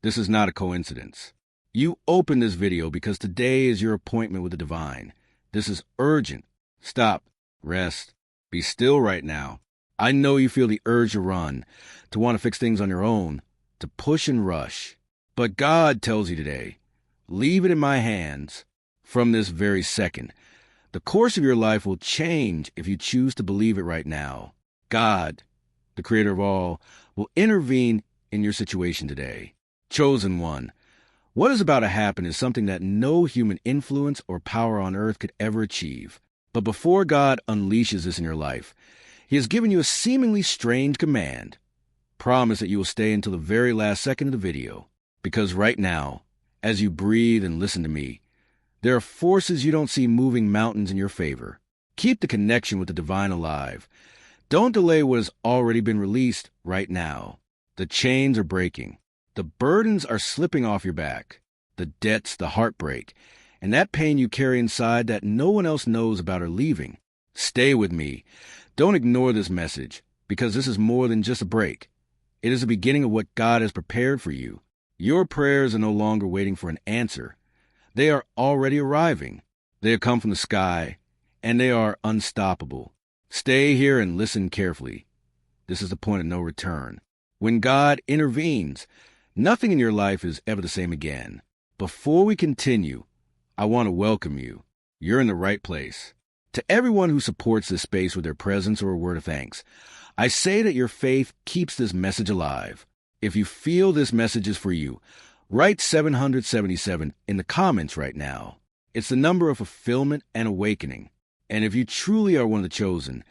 This is not a coincidence. You opened this video because today is your appointment with the divine. This is urgent. Stop. Rest. Be still right now. I know you feel the urge to run, to want to fix things on your own, to push and rush. But God tells you today, leave it in my hands from this very second. The course of your life will change if you choose to believe it right now. God, the creator of all, will intervene in your situation today. Chosen one, what is about to happen is something that no human influence or power on earth could ever achieve. But before God unleashes this in your life, He has given you a seemingly strange command. Promise that you will stay until the very last second of the video, because right now, as you breathe and listen to me, there are forces you don't see moving mountains in your favor. Keep the connection with the divine alive. Don't delay what has already been released right now. The chains are breaking. The burdens are slipping off your back. The debts, the heartbreak, and that pain you carry inside that no one else knows about are leaving. Stay with me. Don't ignore this message, because this is more than just a break. It is the beginning of what God has prepared for you. Your prayers are no longer waiting for an answer. They are already arriving. They have come from the sky, and they are unstoppable. Stay here and listen carefully. This is the point of no return. When God intervenes, nothing in your life is ever the same again. Before we continue, I want to welcome you. You're in the right place. To everyone who supports this space with their presence or a word of thanks, I say that your faith keeps this message alive. If you feel this message is for you, write 777 in the comments right now. It's the number of fulfillment and awakening. And if you truly are one of the chosen,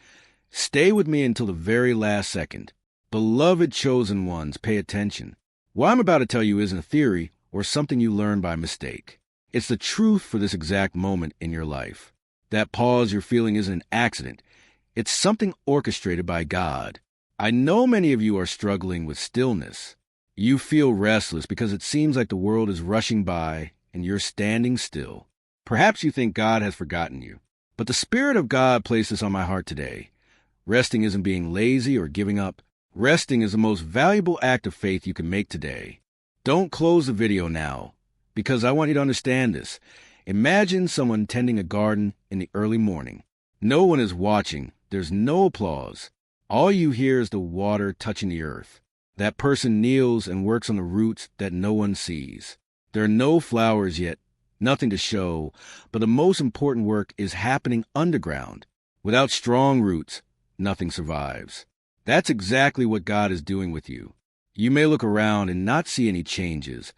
stay with me until the very last second. Beloved chosen ones, pay attention. What I'm about to tell you isn't a theory or something you learned by mistake. It's the truth for this exact moment in your life. That pause you're feeling isn't an accident. It's something orchestrated by God. I know many of you are struggling with stillness. You feel restless because it seems like the world is rushing by and you're standing still. Perhaps you think God has forgotten you. But the Spirit of God placed this on my heart today. Resting isn't being lazy or giving up. Resting is the most valuable act of faith you can make today. Don't close the video now, because I want you to understand this. Imagine someone tending a garden in the early morning. No one is watching. There's no applause. All you hear is the water touching the earth. That person kneels and works on the roots that no one sees. There are no flowers yet, nothing to show, but the most important work is happening underground. Without strong roots, nothing survives. That's exactly what God is doing with you. You may look around and not see any changes,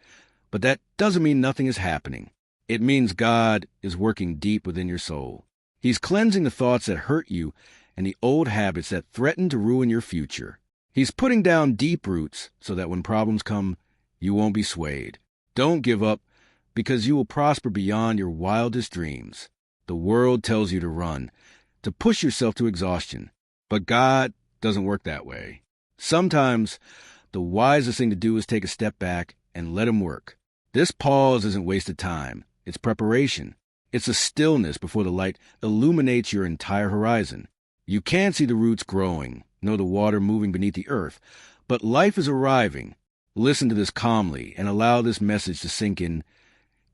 but that doesn't mean nothing is happening. It means God is working deep within your soul. He's cleansing the thoughts that hurt you and the old habits that threaten to ruin your future. He's putting down deep roots so that when problems come, you won't be swayed. Don't give up, because you will prosper beyond your wildest dreams. The world tells you to run, to push yourself to exhaustion. But God doesn't work that way. Sometimes the wisest thing to do is take a step back and let Him work. This pause isn't wasted time. It's preparation. It's a stillness before the light illuminates your entire horizon. You can't see the roots growing, nor the water moving beneath the earth, but life is arriving. Listen to this calmly and allow this message to sink in.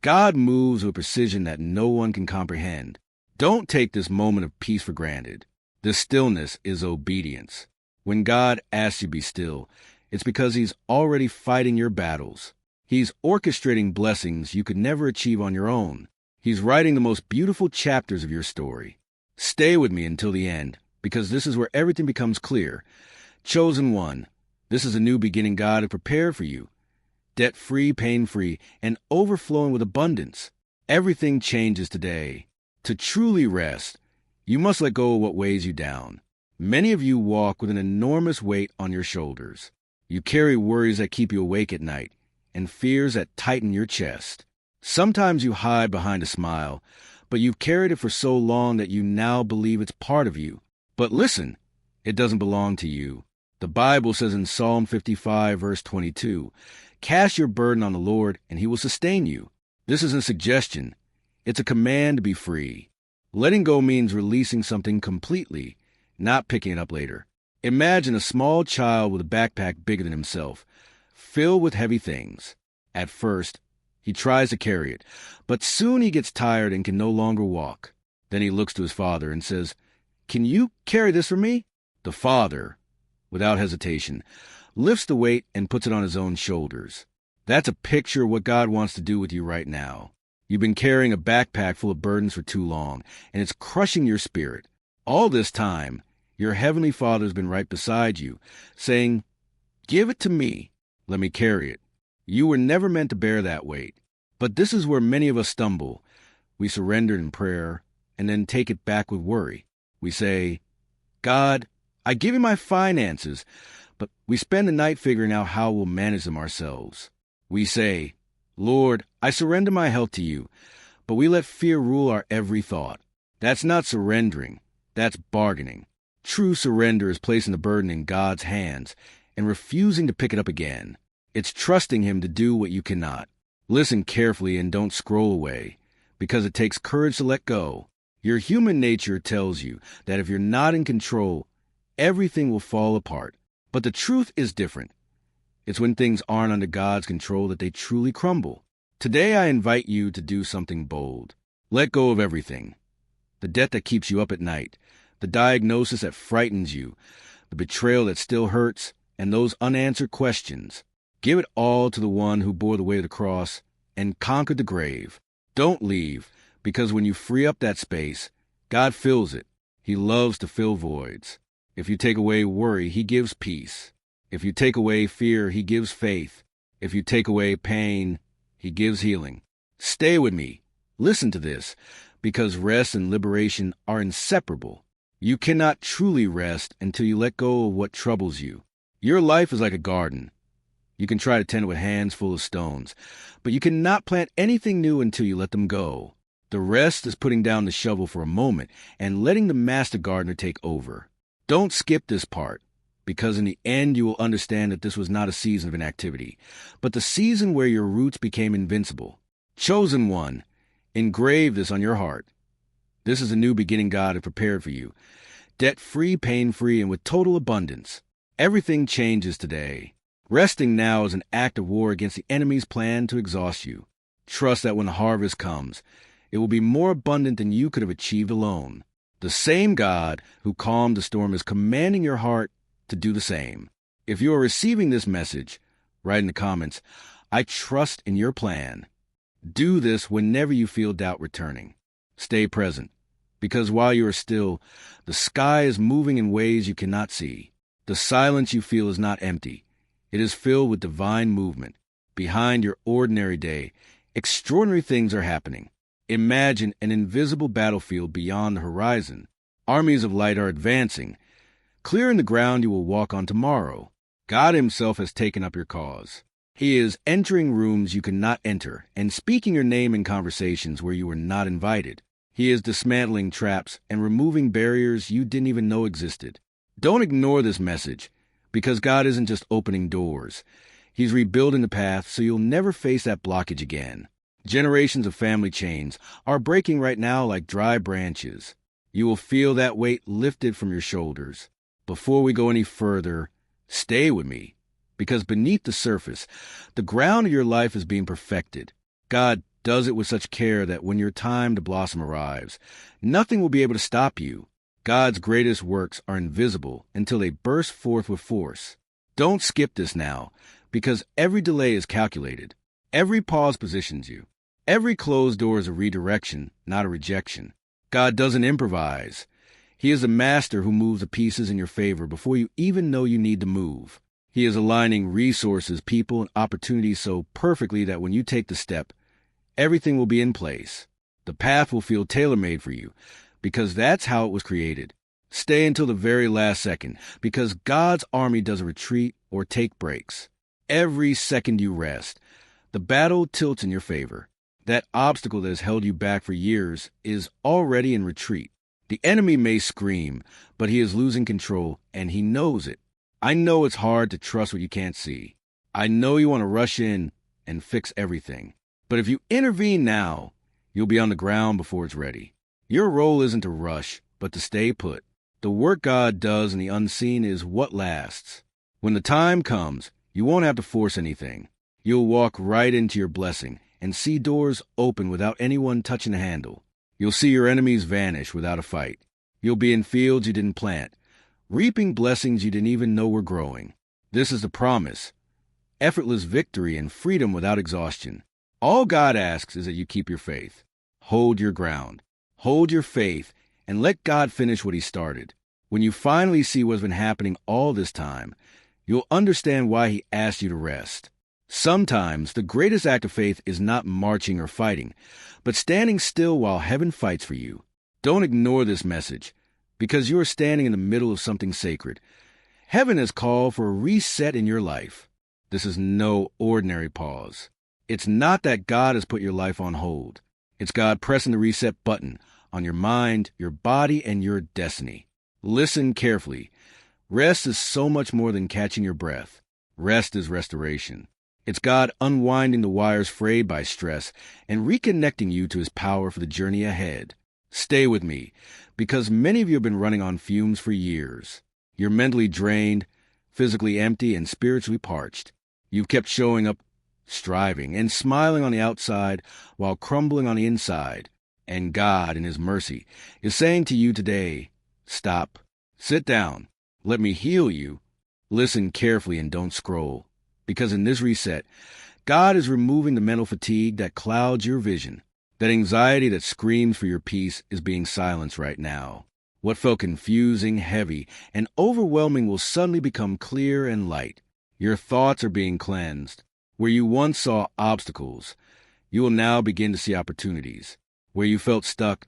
God moves with precision that no one can comprehend. Don't take this moment of peace for granted. This stillness is obedience. When God asks you to be still, it's because He's already fighting your battles. He's orchestrating blessings you could never achieve on your own. He's writing the most beautiful chapters of your story. Stay with me until the end, because this is where everything becomes clear. Chosen one, this is a new beginning God had prepared for you. Debt-free, pain-free, and overflowing with abundance. Everything changes today. To truly rest, you must let go of what weighs you down. Many of you walk with an enormous weight on your shoulders. You carry worries that keep you awake at night, and fears that tighten your chest. Sometimes you hide behind a smile, but you've carried it for so long that you now believe it's part of you. But listen, it doesn't belong to you. The Bible says in Psalm 55, verse 22, "Cast your burden on the Lord, and He will sustain you." This isn't a suggestion. It's a command to be free. Letting go means releasing something completely, not picking it up later. Imagine a small child with a backpack bigger than himself, filled with heavy things. At first, he tries to carry it, but soon he gets tired and can no longer walk. Then he looks to his father and says, "Can you carry this for me?" The father, without hesitation, lifts the weight and puts it on his own shoulders. That's a picture of what God wants to do with you right now. You've been carrying a backpack full of burdens for too long, and it's crushing your spirit. All this time, your heavenly Father's been right beside you, saying, "Give it to me. Let me carry it." You were never meant to bear that weight. But this is where many of us stumble. We surrender in prayer and then take it back with worry. We say, "God, I give you my finances," but we spend the night figuring out how we'll manage them ourselves. We say, "Lord, I surrender my health to you," but we let fear rule our every thought. That's not surrendering. That's bargaining. True surrender is placing the burden in God's hands and refusing to pick it up again. It's trusting Him to do what you cannot. Listen carefully and don't scroll away, because it takes courage to let go. Your human nature tells you that if you're not in control, everything will fall apart. But the truth is different. It's when things aren't under God's control that they truly crumble. Today I invite you to do something bold. Let go of everything. The debt that keeps you up at night, the diagnosis that frightens you, the betrayal that still hurts, and those unanswered questions. Give it all to the one who bore the weight of the cross and conquered the grave. Don't leave, because when you free up that space, God fills it. He loves to fill voids. If you take away worry, He gives peace. If you take away fear, He gives faith. If you take away pain, He gives healing. Stay with me. Listen to this, because rest and liberation are inseparable. You cannot truly rest until you let go of what troubles you. Your life is like a garden. You can try to tend it with hands full of stones, but you cannot plant anything new until you let them go. The rest is putting down the shovel for a moment and letting the master gardener take over. Don't skip this part, because in the end you will understand that this was not a season of inactivity, but the season where your roots became invincible. Chosen one, engrave this on your heart. This is a new beginning God has prepared for you. Debt-free, pain-free, and with total abundance. Everything changes today. Resting now is an act of war against the enemy's plan to exhaust you. Trust that when the harvest comes, it will be more abundant than you could have achieved alone. The same God who calmed the storm is commanding your heart to do the same. If you are receiving this message, write in the comments, "I trust in your plan." Do this whenever you feel doubt returning. Stay present, because while you are still, the sky is moving in ways you cannot see. The silence you feel is not empty. It is filled with divine movement. Behind your ordinary day, extraordinary things are happening. Imagine an invisible battlefield beyond the horizon. Armies of light are advancing, clearing the ground you will walk on tomorrow. God Himself has taken up your cause. He is entering rooms you cannot enter and speaking your name in conversations where you were not invited. He is dismantling traps and removing barriers you didn't even know existed. Don't ignore this message, because God isn't just opening doors. He's rebuilding the path so you'll never face that blockage again. Generations of family chains are breaking right now like dry branches. You will feel that weight lifted from your shoulders. Before we go any further, stay with me, because beneath the surface, the ground of your life is being perfected. God does it with such care that when your time to blossom arrives, nothing will be able to stop you. God's greatest works are invisible until they burst forth with force. Don't skip this now, because every delay is calculated. Every pause positions you. Every closed door is a redirection, not a rejection. God doesn't improvise. He is a master who moves the pieces in your favor before you even know you need to move. He is aligning resources, people, and opportunities so perfectly that when you take the step, everything will be in place. The path will feel tailor-made for you, because that's how it was created. Stay until the very last second, because God's army doesn't retreat or take breaks. Every second you rest, the battle tilts in your favor. That obstacle that has held you back for years is already in retreat. The enemy may scream, but he is losing control, and he knows it. I know it's hard to trust what you can't see. I know you want to rush in and fix everything. But if you intervene now, you'll be on the ground before it's ready. Your role isn't to rush, but to stay put. The work God does in the unseen is what lasts. When the time comes, you won't have to force anything. You'll walk right into your blessing and see doors open without anyone touching the handle. You'll see your enemies vanish without a fight. You'll be in fields you didn't plant, reaping blessings you didn't even know were growing. This is the promise: effortless victory and freedom without exhaustion. All God asks is that you keep your faith. Hold your ground. Hold your faith and let God finish what He started. When you finally see what's been happening all this time, you'll understand why He asked you to rest. Sometimes the greatest act of faith is not marching or fighting, but standing still while heaven fights for you. Don't ignore this message, because you are standing in the middle of something sacred. Heaven has called for a reset in your life. This is no ordinary pause. It's not that God has put your life on hold. It's God pressing the reset button on your mind, your body, and your destiny. Listen carefully. Rest is so much more than catching your breath. Rest is restoration. It's God unwinding the wires frayed by stress and reconnecting you to His power for the journey ahead. Stay with me, because many of you have been running on fumes for years. You're mentally drained, physically empty, and spiritually parched. You've kept showing up, striving, and smiling on the outside while crumbling on the inside. And God, in His mercy, is saying to you today, stop, sit down, let me heal you. Listen carefully and don't scroll. Because in this reset, God is removing the mental fatigue that clouds your vision. That anxiety that screams for your peace is being silenced right now. What felt confusing, heavy, and overwhelming will suddenly become clear and light. Your thoughts are being cleansed. Where you once saw obstacles, you will now begin to see opportunities. Where you felt stuck,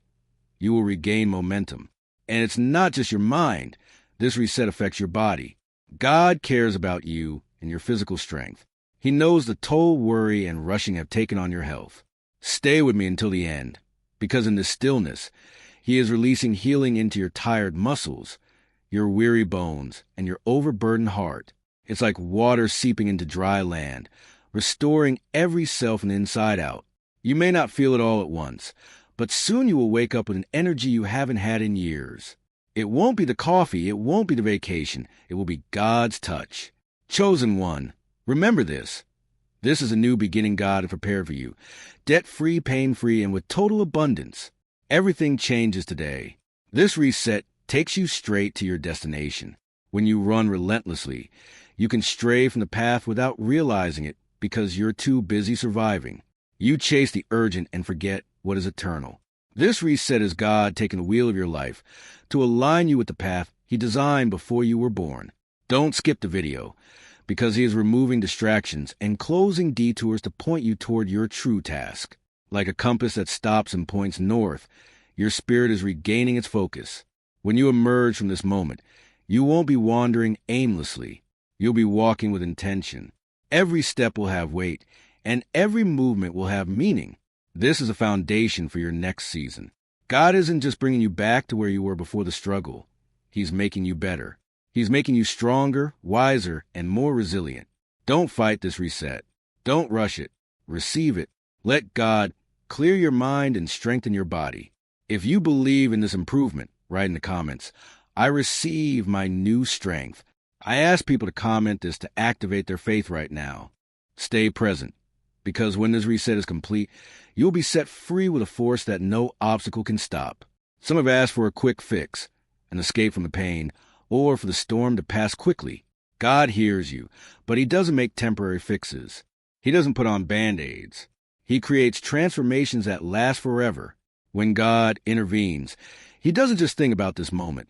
you will regain momentum. And it's not just your mind. This reset affects your body. God cares about you and your physical strength. He knows the toll worry and rushing have taken on your health. Stay with me until the end, because in this stillness, He is releasing healing into your tired muscles, your weary bones, and your overburdened heart. It's like water seeping into dry land, restoring every cell from the inside out. You may not feel it all at once, but soon you will wake up with an energy you haven't had in years. It won't be the coffee, it won't be the vacation, it will be God's touch. Chosen one, remember this. This is a new beginning God has prepared for you. Debt-free, pain-free, and with total abundance. Everything changes today. This reset takes you straight to your destination. When you run relentlessly, you can stray from the path without realizing it because you're too busy surviving. You chase the urgent and forget what is eternal. This reset is God taking the wheel of your life to align you with the path He designed before you were born. Don't skip the video, because He is removing distractions and closing detours to point you toward your true task. Like a compass that stops and points north, your spirit is regaining its focus. When you emerge from this moment, you won't be wandering aimlessly. You'll be walking with intention. Every step will have weight, and every movement will have meaning. This is a foundation for your next season. God isn't just bringing you back to where you were before the struggle. He's making you better. He's making you stronger, wiser, and more resilient. Don't fight this reset. Don't rush it. Receive it. Let God clear your mind and strengthen your body. If you believe in this improvement, write in the comments, I receive my new strength. I ask people to comment this to activate their faith right now. Stay present, because when this reset is complete, you'll be set free with a force that no obstacle can stop. Some have asked for a quick fix, an escape from the pain, or for the storm to pass quickly. God hears you, but He doesn't make temporary fixes. He doesn't put on Band-Aids. He creates transformations that last forever. When God intervenes, He doesn't just think about this moment,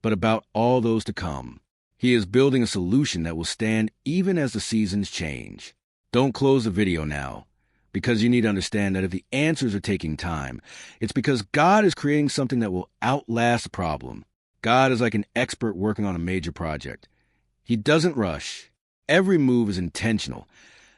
but about all those to come. He is building a solution that will stand even as the seasons change. Don't close the video now, because you need to understand that if the answers are taking time, it's because God is creating something that will outlast the problem. God is like an expert working on a major project. He doesn't rush. Every move is intentional,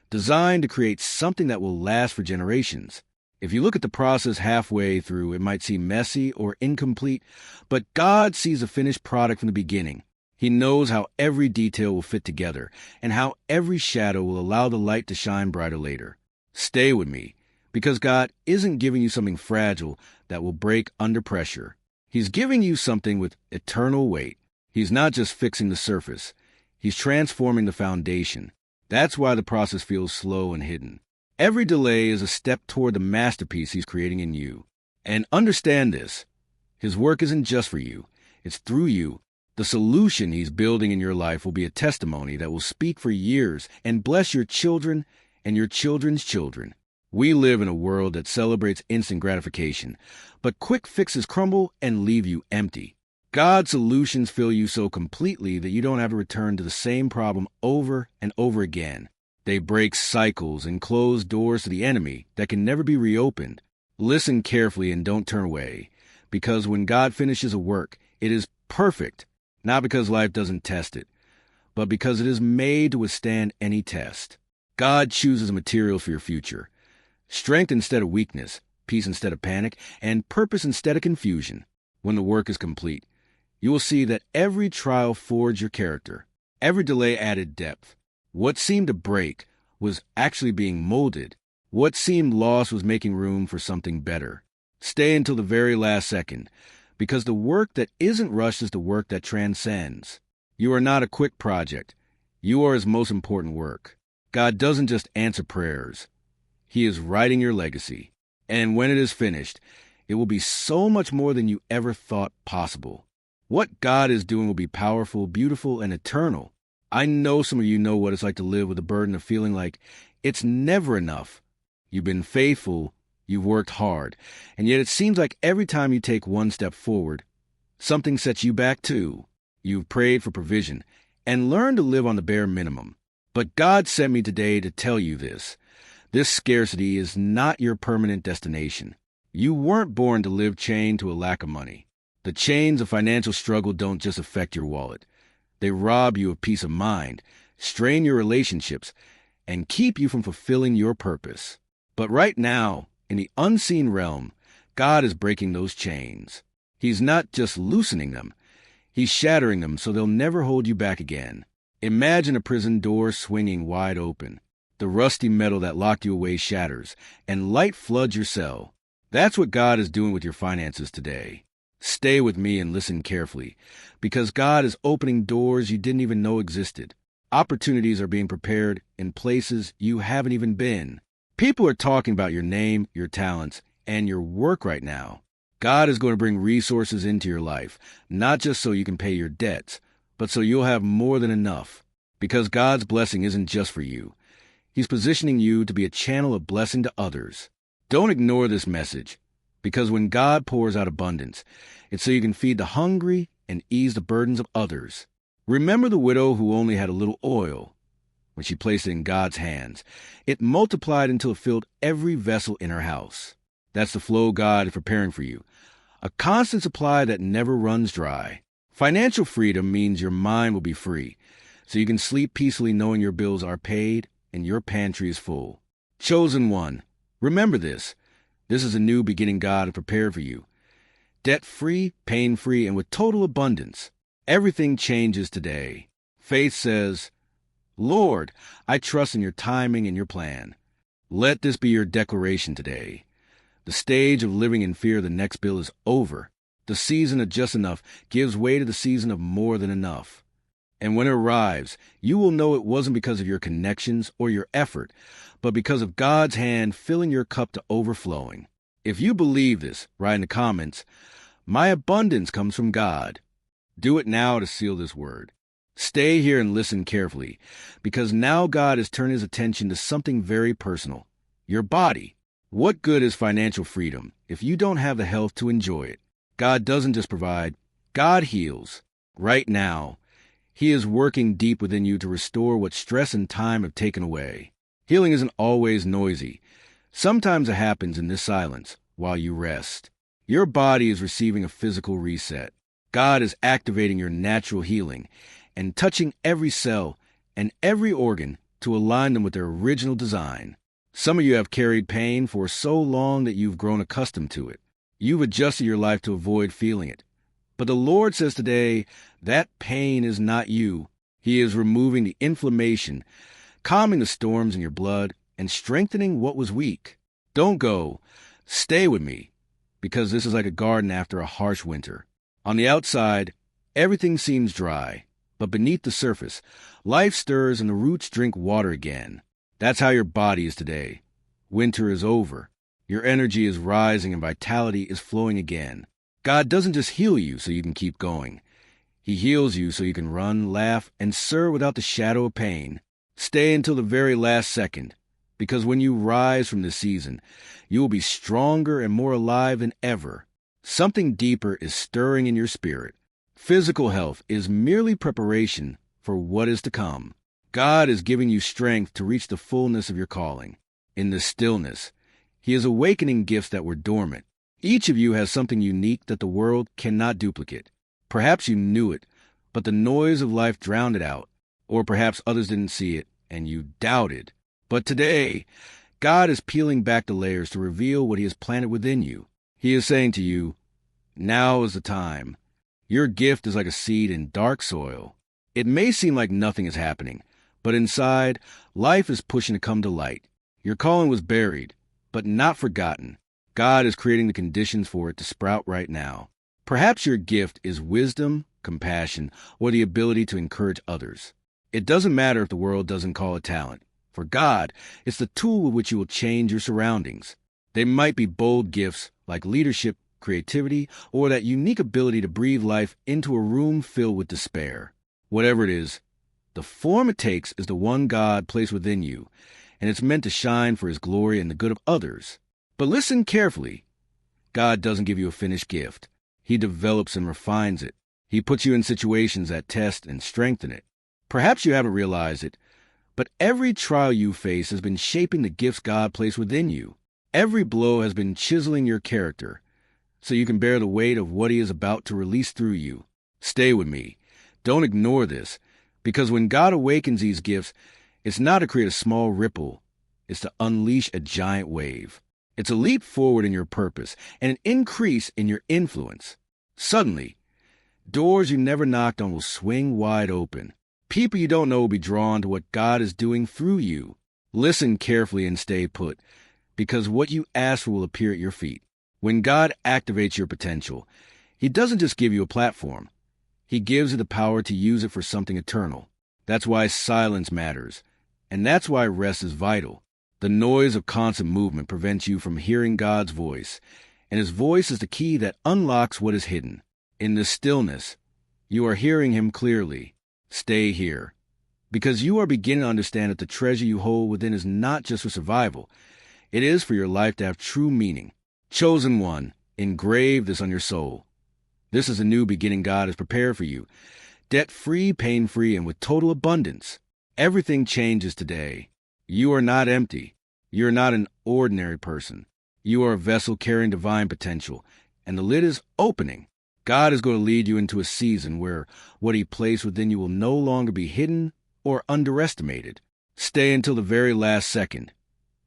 designed to create something that will last for generations. If you look at the process halfway through, it might seem messy or incomplete, but God sees a finished product from the beginning. He knows how every detail will fit together and how every shadow will allow the light to shine brighter later. Stay with me, because God isn't giving you something fragile that will break under pressure. He's giving you something with eternal weight. He's not just fixing the surface. He's transforming the foundation. That's why the process feels slow and hidden. Every delay is a step toward the masterpiece he's creating in you. And understand this. His work isn't just for you. It's through you. The solution he's building in your life will be a testimony that will speak for years and bless your children and your children's children. We live in a world that celebrates instant gratification, but quick fixes crumble and leave you empty. God's solutions fill you so completely that you don't have to return to the same problem over and over again. They break cycles and close doors to the enemy that can never be reopened. Listen carefully and don't turn away, because when God finishes a work, it is perfect, not because life doesn't test it, but because it is made to withstand any test. God chooses materials for your future. Strength instead of weakness, peace instead of panic, and purpose instead of confusion. When the work is complete, you will see that every trial forged your character. Every delay added depth. What seemed to break was actually being molded. What seemed lost was making room for something better. Stay until the very last second, because the work that isn't rushed is the work that transcends. You are not a quick project. You are his most important work. God doesn't just answer prayers. He is writing your legacy. And when it is finished, it will be so much more than you ever thought possible. What God is doing will be powerful, beautiful, and eternal. I know some of you know what it's like to live with the burden of feeling like it's never enough. You've been faithful, you've worked hard, and yet it seems like every time you take one step forward, something sets you back too. You've prayed for provision and learned to live on the bare minimum. But God sent me today to tell you this. This scarcity is not your permanent destination. You weren't born to live chained to a lack of money. The chains of financial struggle don't just affect your wallet. They rob you of peace of mind, strain your relationships, and keep you from fulfilling your purpose. But right now, in the unseen realm, God is breaking those chains. He's not just loosening them. He's shattering them so they'll never hold you back again. Imagine a prison door swinging wide open. The rusty metal that locked you away shatters, and light floods your cell. That's what God is doing with your finances today. Stay with me and listen carefully, because God is opening doors you didn't even know existed. Opportunities are being prepared in places you haven't even been. People are talking about your name, your talents, and your work right now. God is going to bring resources into your life, not just so you can pay your debts, but so you'll have more than enough. Because God's blessing isn't just for you. He's positioning you to be a channel of blessing to others. Don't ignore this message, because when God pours out abundance, it's so you can feed the hungry and ease the burdens of others. Remember the widow who only had a little oil. When she placed it in God's hands, it multiplied until it filled every vessel in her house. That's the flow God is preparing for you. A constant supply that never runs dry. Financial freedom means your mind will be free, so you can sleep peacefully knowing your bills are paid and your pantry is full. Chosen one, remember this. This is a new beginning God has prepared for you. Debt-free, pain-free, and with total abundance. Everything changes today. Faith says, Lord, I trust in your timing and your plan. Let this be your declaration today. The stage of living in fear of the next bill is over. The season of just enough gives way to the season of more than enough. And when it arrives, you will know it wasn't because of your connections or your effort, but because of God's hand filling your cup to overflowing. If you believe this, write in the comments, my abundance comes from God. Do it now to seal this word. Stay here and listen carefully, because now God has turned his attention to something very personal. Your body. What good is financial freedom if you don't have the health to enjoy it? God doesn't just provide, God heals. Right now, he is working deep within you to restore what stress and time have taken away. Healing isn't always noisy. Sometimes it happens in this silence while you rest. Your body is receiving a physical reset. God is activating your natural healing and touching every cell and every organ to align them with their original design. Some of you have carried pain for so long that you've grown accustomed to it. You've adjusted your life to avoid feeling it. But the Lord says today, that pain is not you. He is removing the inflammation, calming the storms in your blood, and strengthening what was weak. Don't go. Stay with me, because this is like a garden after a harsh winter. On the outside, everything seems dry, But beneath the surface, life stirs and the roots drink water again. That's how your body is today. Winter is over. Your energy is rising and vitality is flowing again. God doesn't just heal you so you can keep going. He heals you so you can run, laugh, and serve without the shadow of pain. Stay until the very last second, because when you rise from this season, you will be stronger and more alive than ever. Something deeper is stirring in your spirit. Physical health is merely preparation for what is to come. God is giving you strength to reach the fullness of your calling. In the stillness, He is awakening gifts that were dormant. Each of you has something unique that the world cannot duplicate. Perhaps you knew it, but the noise of life drowned it out. Or perhaps others didn't see it, and you doubted. But today, God is peeling back the layers to reveal what He has planted within you. He is saying to you, now is the time. Your gift is like a seed in dark soil. It may seem like nothing is happening, but inside, life is pushing to come to light. Your calling was buried, but not forgotten. God is creating the conditions for it to sprout right now. Perhaps your gift is wisdom, compassion, or the ability to encourage others. It doesn't matter if the world doesn't call it talent. For God, it's the tool with which you will change your surroundings. They might be bold gifts like leadership, creativity, or that unique ability to breathe life into a room filled with despair. Whatever it is, the form it takes is the one God placed within you, and it's meant to shine for His glory and the good of others. But listen carefully. God doesn't give you a finished gift. He develops and refines it. He puts you in situations that test and strengthen it. Perhaps you haven't realized it, but every trial you face has been shaping the gifts God placed within you. Every blow has been chiseling your character, so you can bear the weight of what He is about to release through you. Stay with me. Don't ignore this, because when God awakens these gifts, it's not to create a small ripple. It's to unleash a giant wave. It's a leap forward in your purpose and an increase in your influence. Suddenly, doors you never knocked on will swing wide open. People you don't know will be drawn to what God is doing through you. Listen carefully and stay put, because what you ask for will appear at your feet. When God activates your potential, He doesn't just give you a platform. He gives you the power to use it for something eternal. That's why silence matters, and that's why rest is vital. The noise of constant movement prevents you from hearing God's voice, and His voice is the key that unlocks what is hidden. In the stillness, you are hearing Him clearly. Stay here, because you are beginning to understand that the treasure you hold within is not just for survival. It is for your life to have true meaning. Chosen one, engrave this on your soul. This is a new beginning God has prepared for you. Debt-free, pain-free, and with total abundance. Everything changes today. You are not empty. You are not an ordinary person. You are a vessel carrying divine potential, and the lid is opening. God is going to lead you into a season where what He placed within you will no longer be hidden or underestimated. Stay until the very last second,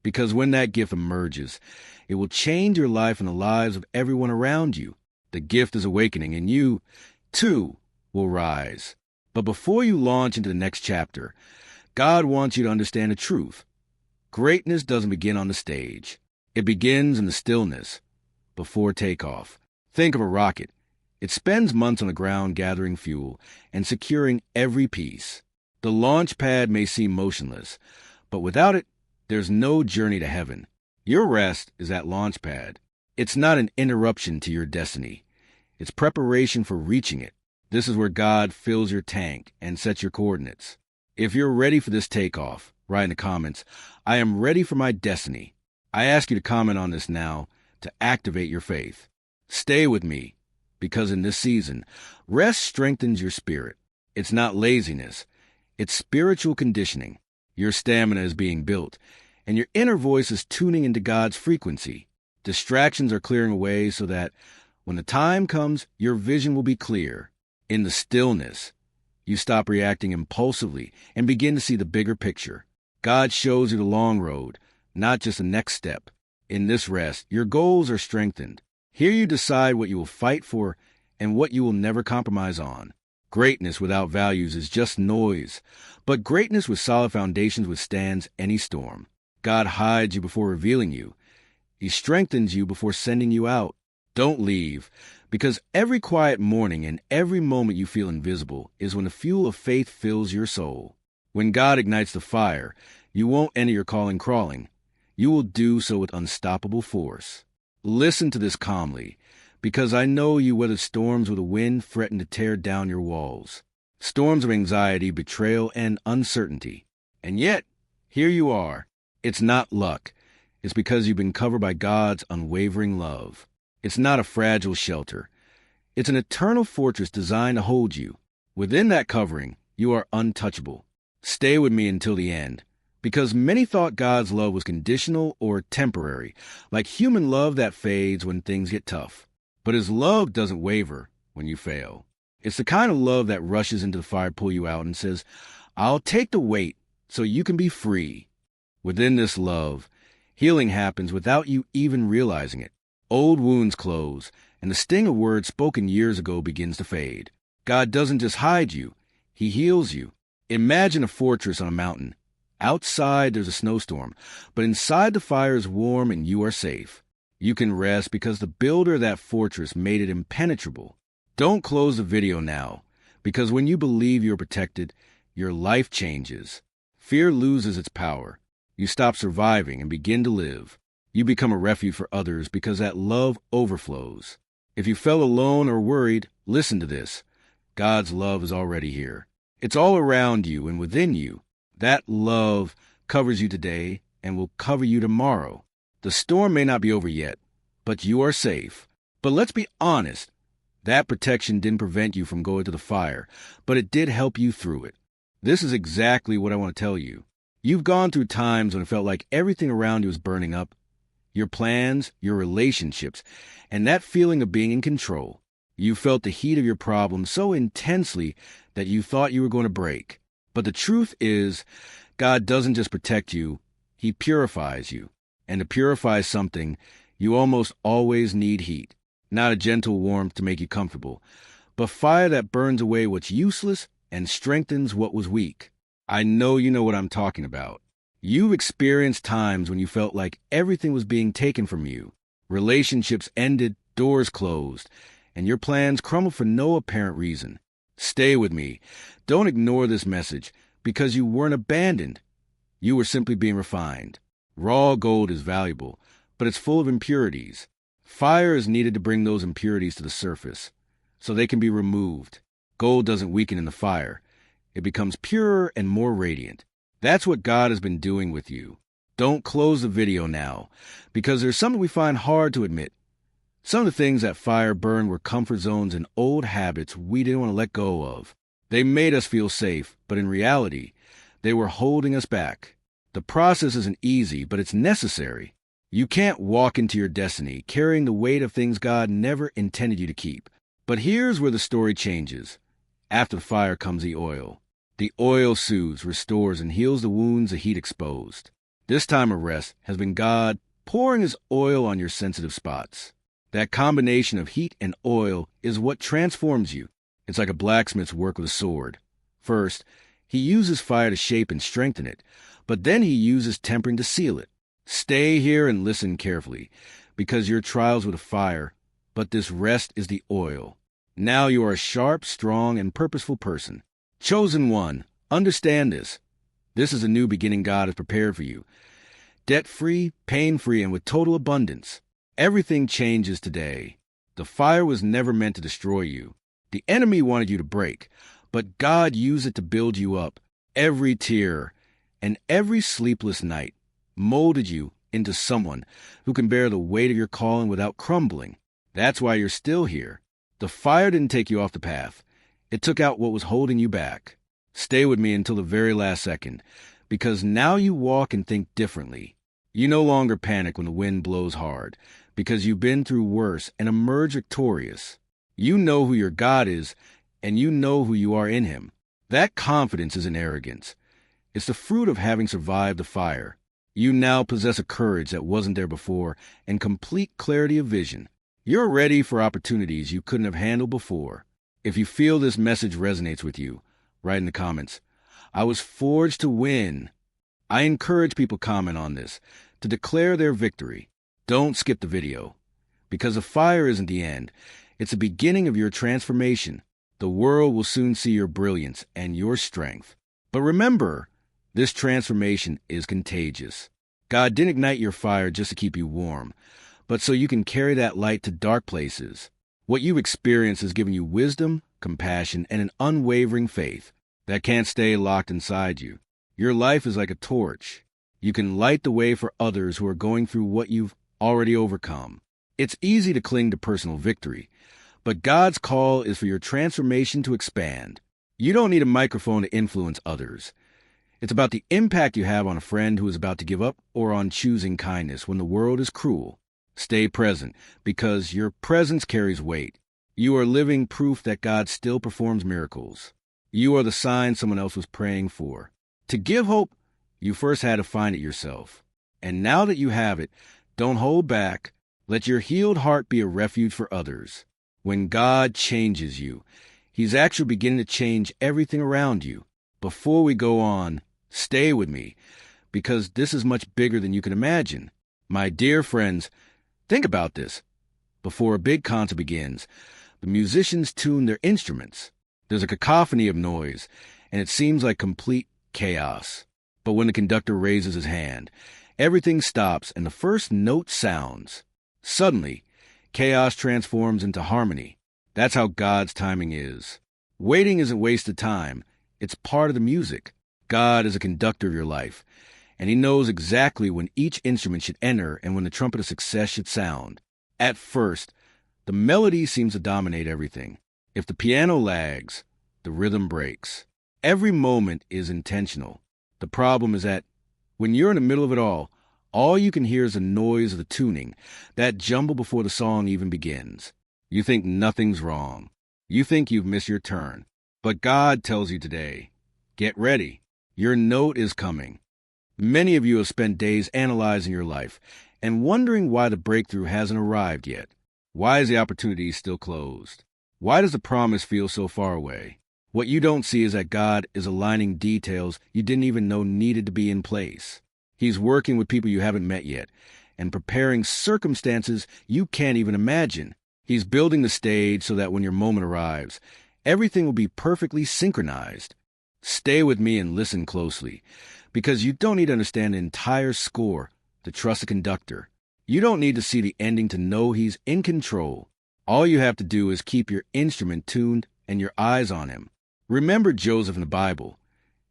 because when that gift emerges, it will change your life and the lives of everyone around you. The gift is awakening, and you, too, will rise. But before you launch into the next chapter, God wants you to understand the truth. Greatness doesn't begin on the stage. It begins in the stillness, before takeoff. Think of a rocket. It spends months on the ground gathering fuel and securing every piece. The launch pad may seem motionless, but without it, there's no journey to heaven. Your rest is that launch pad. It's not an interruption to your destiny. It's preparation for reaching it. This is where God fills your tank and sets your coordinates. If you're ready for this takeoff, write in the comments, "I am ready for my destiny." I ask you to comment on this now to activate your faith. Stay with me, because in this season, rest strengthens your spirit. It's not laziness. It's spiritual conditioning. Your stamina is being built, and your inner voice is tuning into God's frequency. Distractions are clearing away so that when the time comes, your vision will be clear. In the stillness, you stop reacting impulsively and begin to see the bigger picture. God shows you the long road, not just the next step. In this rest, your goals are strengthened. Here you decide what you will fight for and what you will never compromise on. Greatness without values is just noise, but greatness with solid foundations withstands any storm. God hides you before revealing you. He strengthens you before sending you out. Don't leave, Because every quiet morning and every moment you feel invisible is when the fuel of faith fills your soul. When God ignites the fire, you won't enter your calling crawling. You will do so with unstoppable force. Listen to this calmly, because I know you weather storms with a wind threaten to tear down your walls. Storms of anxiety, betrayal, and uncertainty. And yet, here you are. It's not luck. It's because you've been covered by God's unwavering love. It's not a fragile shelter. It's an eternal fortress designed to hold you. Within that covering, you are untouchable. Stay with me until the end, because many thought God's love was conditional or temporary, like human love that fades when things get tough. But His love doesn't waver when you fail. It's the kind of love that rushes into the fire to pull you out and says, I'll take the weight so you can be free. Within this love, healing happens without you even realizing it. Old wounds close, and the sting of words spoken years ago begins to fade. God doesn't just hide you, He heals you. Imagine a fortress on a mountain. Outside there's a snowstorm, but inside the fire is warm and you are safe. You can rest because the builder of that fortress made it impenetrable. Don't close the video now, because when you believe you're protected, your life changes. Fear loses its power. You stop surviving and begin to live. You become a refuge for others because that love overflows. If you felt alone or worried, listen to this. God's love is already here. It's all around you and within you. That love covers you today and will cover you tomorrow. The storm may not be over yet, but you are safe. But let's be honest. That protection didn't prevent you from going to the fire, but it did help you through it. This is exactly what I want to tell you. You've gone through times when it felt like everything around you was burning up. Your plans, your relationships, and that feeling of being in control. You felt the heat of your problems so intensely that you thought you were going to break. But the truth is, God doesn't just protect you, He purifies you. And to purify something, you almost always need heat. Not a gentle warmth to make you comfortable, but fire that burns away what's useless and strengthens what was weak. I know you know what I'm talking about. You've experienced times when you felt like everything was being taken from you. Relationships ended, doors closed, and your plans crumbled for no apparent reason. Stay with me. Don't ignore this message, because you weren't abandoned. You were simply being refined. Raw gold is valuable, but it's full of impurities. Fire is needed to bring those impurities to the surface, so they can be removed. Gold doesn't weaken in the fire. It becomes purer and more radiant. That's what God has been doing with you. Don't close the video now, because there's something we find hard to admit. Some of the things that fire burned were comfort zones and old habits we didn't want to let go of. They made us feel safe, but in reality, they were holding us back. The process isn't easy, but it's necessary. You can't walk into your destiny carrying the weight of things God never intended you to keep. But here's where the story changes. After the fire comes the oil. The oil soothes, restores, and heals the wounds the heat exposed. This time of rest has been God pouring His oil on your sensitive spots. That combination of heat and oil is what transforms you. It's like a blacksmith's work with a sword. First, he uses fire to shape and strengthen it, but then he uses tempering to seal it. Stay here and listen carefully, because your trials with the fire, but this rest is the oil. Now you are a sharp, strong, and purposeful person. Chosen one, understand this. This is a new beginning God has prepared for you. Debt-free, pain-free, and with total abundance. Everything changes today. The fire was never meant to destroy you. The enemy wanted you to break, but God used it to build you up. Every tear and every sleepless night molded you into someone who can bear the weight of your calling without crumbling. That's why you're still here. The fire didn't take you off the path. It took out what was holding you back. Stay with me until the very last second, because now you walk and think differently. You no longer panic when the wind blows hard, because you've been through worse and emerged victorious. You know who your God is, and you know who you are in Him. That confidence isn't arrogance. It's the fruit of having survived the fire. You now possess a courage that wasn't there before and complete clarity of vision. You're ready for opportunities you couldn't have handled before. If you feel this message resonates with you, write in the comments, I was forged to win. I encourage people to comment on this, to declare their victory. Don't skip the video, because the fire isn't the end. It's the beginning of your transformation. The world will soon see your brilliance and your strength. But remember, this transformation is contagious. God didn't ignite your fire just to keep you warm, but so you can carry that light to dark places. What you've experienced has given you wisdom, compassion, and an unwavering faith that can't stay locked inside you. Your life is like a torch. You can light the way for others who are going through what you've already overcome. It's easy to cling to personal victory, but God's call is for your transformation to expand. You don't need a microphone to influence others. It's about the impact you have on a friend who is about to give up or on choosing kindness when the world is cruel. Stay present, because your presence carries weight. You are living proof that God still performs miracles. You are the sign someone else was praying for. To give hope, you first had to find it yourself. And now that you have it, don't hold back. Let your healed heart be a refuge for others. When God changes you, He's actually beginning to change everything around you. Before we go on, stay with me, because this is much bigger than you can imagine. My dear friends, think about this. Before a big concert begins, the musicians tune their instruments. There's a cacophony of noise, and it seems like complete chaos. But when the conductor raises his hand, everything stops and the first note sounds. Suddenly, chaos transforms into harmony. That's how God's timing is. Waiting isn't wasted time. It's part of the music. God is a conductor of your life, and He knows exactly when each instrument should enter and when the trumpet of success should sound. At first, the melody seems to dominate everything. If the piano lags, the rhythm breaks. Every moment is intentional. The problem is that when you're in the middle of it all you can hear is the noise of the tuning, that jumble before the song even begins. You think nothing's wrong. You think you've missed your turn. But God tells you today, get ready. Your note is coming. Many of you have spent days analyzing your life and wondering why the breakthrough hasn't arrived yet. Why is the opportunity still closed? Why does the promise feel so far away? What you don't see is that God is aligning details you didn't even know needed to be in place. He's working with people you haven't met yet and preparing circumstances you can't even imagine. He's building the stage so that when your moment arrives, everything will be perfectly synchronized. Stay with me and listen closely, because you don't need to understand the entire score to trust the conductor. You don't need to see the ending to know He's in control. All you have to do is keep your instrument tuned and your eyes on Him. Remember Joseph in the Bible.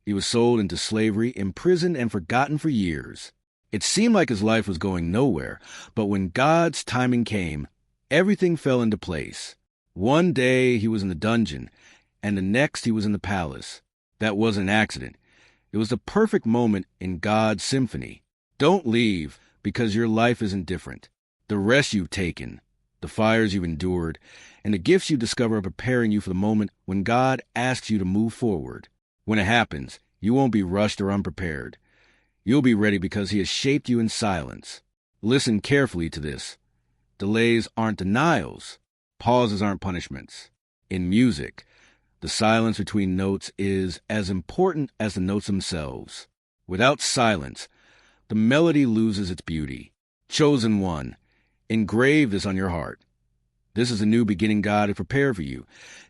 He was sold into slavery, imprisoned, and forgotten for years. It seemed like his life was going nowhere, but when God's timing came, everything fell into place. One day he was in the dungeon, and the next he was in the palace. That wasn't an accident. It was the perfect moment in God's symphony. Don't leave, because your life isn't different. The rest you've taken, the fires you've endured, and the gifts you discover are preparing you for the moment when God asks you to move forward. When it happens, you won't be rushed or unprepared. You'll be ready because He has shaped you in silence. Listen carefully to this. Delays aren't denials. Pauses aren't punishments. In music, the silence between notes is as important as the notes themselves. Without silence, the melody loses its beauty. Chosen one, engrave this on your heart. This is a new beginning God has prepared for you,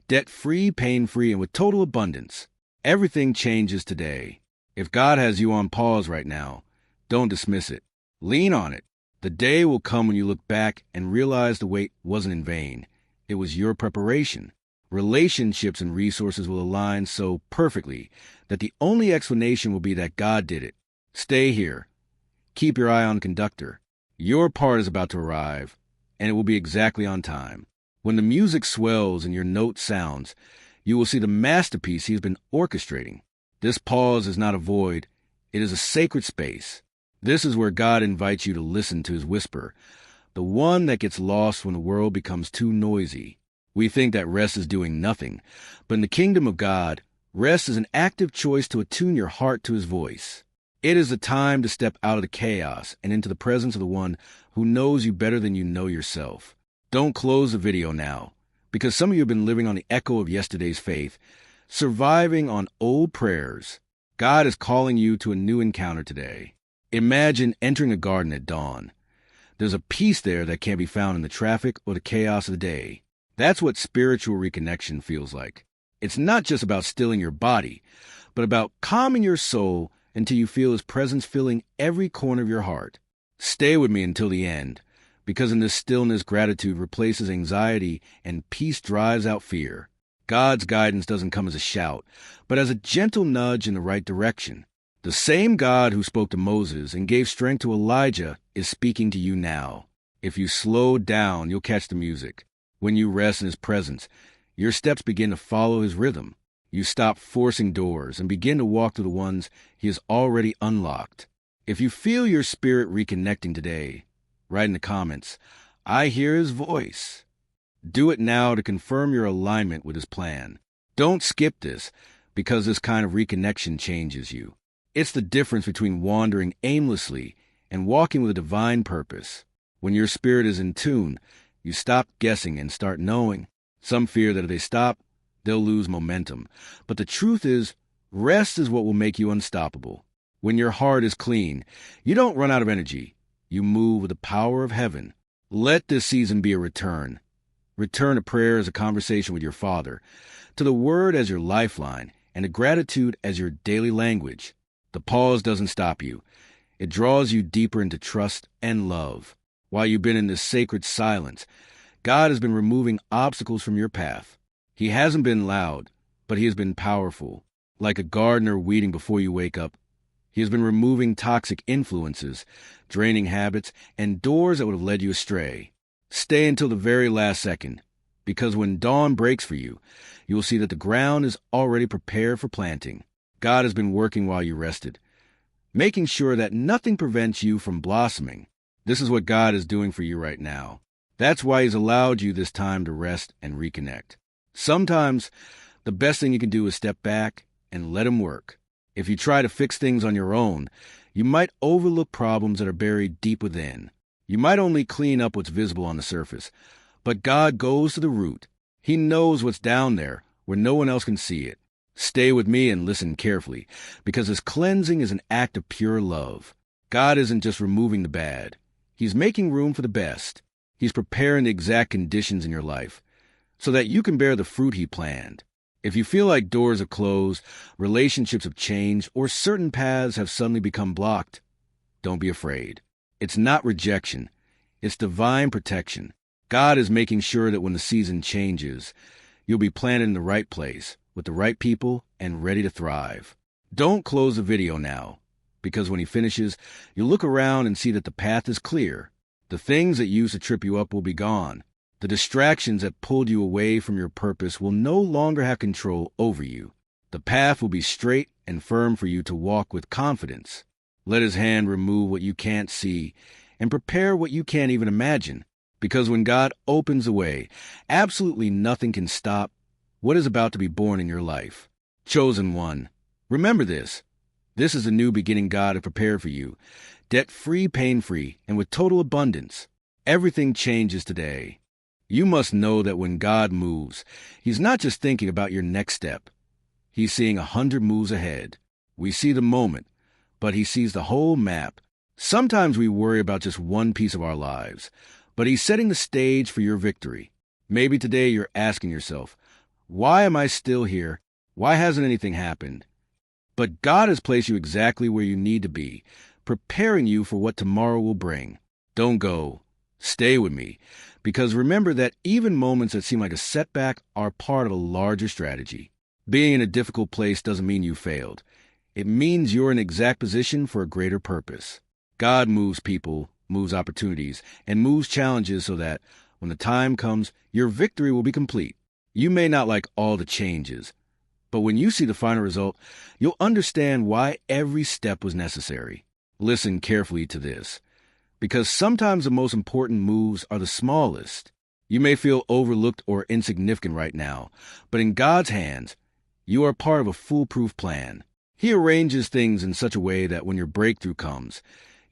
debt-free, pain-free, and with total abundance. Everything changes today. If God has you on pause right now, don't dismiss it. Lean on it. The day will come when you look back and realize the wait wasn't in vain. It was your preparation. Relationships and resources will align so perfectly that the only explanation will be that God did it. Stay here. Keep your eye on the conductor. Your part is about to arrive, and it will be exactly on time. When the music swells and your note sounds, you will see the masterpiece He's been orchestrating. This pause is not a void. It is a sacred space. This is where God invites you to listen to His whisper, the one that gets lost when the world becomes too noisy. We think that rest is doing nothing, but in the kingdom of God, rest is an active choice to attune your heart to His voice. It is the time to step out of the chaos and into the presence of the one who knows you better than you know yourself. Don't close the video now, because some of you have been living on the echo of yesterday's faith, surviving on old prayers. God is calling you to a new encounter today. Imagine entering a garden at dawn. There's a peace there that can't be found in the traffic or the chaos of the day. That's what spiritual reconnection feels like. It's not just about stilling your body, but about calming your soul until you feel His presence filling every corner of your heart. Stay with me until the end, because in this stillness, gratitude replaces anxiety and peace drives out fear. God's guidance doesn't come as a shout, but as a gentle nudge in the right direction. The same God who spoke to Moses and gave strength to Elijah is speaking to you now. If you slow down, you'll catch the music. When you rest in His presence, your steps begin to follow His rhythm. You stop forcing doors and begin to walk through the ones He has already unlocked. If you feel your spirit reconnecting today, write in the comments, "I hear His voice." Do it now to confirm your alignment with His plan. Don't skip this, because this kind of reconnection changes you. It's the difference between wandering aimlessly and walking with a divine purpose. When your spirit is in tune, you stop guessing and start knowing. Some fear that if they stop, they'll lose momentum. But the truth is, rest is what will make you unstoppable. When your heart is clean, you don't run out of energy. You move with the power of heaven. Let this season be a return. Return to prayer as a conversation with your Father, to the Word as your lifeline, and to gratitude as your daily language. The pause doesn't stop you. It draws you deeper into trust and love. While you've been in this sacred silence, God has been removing obstacles from your path. He hasn't been loud, but He has been powerful. Like a gardener weeding before you wake up, He has been removing toxic influences, draining habits, and doors that would have led you astray. Stay until the very last second, because when dawn breaks for you, you will see that the ground is already prepared for planting. God has been working while you rested, making sure that nothing prevents you from blossoming. This is what God is doing for you right now. That's why He's allowed you this time to rest and reconnect. Sometimes, the best thing you can do is step back and let Him work. If you try to fix things on your own, you might overlook problems that are buried deep within. You might only clean up what's visible on the surface, but God goes to the root. He knows what's down there where no one else can see it. Stay with me and listen carefully, because His cleansing is an act of pure love. God isn't just removing the bad. He's making room for the best. He's preparing the exact conditions in your life so that you can bear the fruit He planned. If you feel like doors have closed, relationships have changed, or certain paths have suddenly become blocked, don't be afraid. It's not rejection. It's divine protection. God is making sure that when the season changes, you'll be planted in the right place, with the right people, and ready to thrive. Don't close the video now, because when He finishes, you'll look around and see that the path is clear. The things that used to trip you up will be gone. The distractions that pulled you away from your purpose will no longer have control over you. The path will be straight and firm for you to walk with confidence. Let His hand remove what you can't see and prepare what you can't even imagine. Because when God opens the way, absolutely nothing can stop what is about to be born in your life. Chosen one, remember this. This is a new beginning God has prepared for you. Debt-free, pain-free, and with total abundance. Everything changes today. You must know that when God moves, He's not just thinking about your next step. He's seeing 100 moves ahead. We see the moment, but He sees the whole map. Sometimes we worry about just one piece of our lives, but He's setting the stage for your victory. Maybe today you're asking yourself, why am I still here? Why hasn't anything happened? But God has placed you exactly where you need to be, preparing you for what tomorrow will bring. Don't go. Stay with me, because remember that even moments that seem like a setback are part of a larger strategy. Being in a difficult place doesn't mean you failed. It means you're in exact position for a greater purpose. God moves people, moves opportunities, and moves challenges so that, when the time comes, your victory will be complete. You may not like all the changes, but when you see the final result, you'll understand why every step was necessary. Listen carefully to this, because sometimes the most important moves are the smallest. You may feel overlooked or insignificant right now, but in God's hands, you are part of a foolproof plan. He arranges things in such a way that when your breakthrough comes,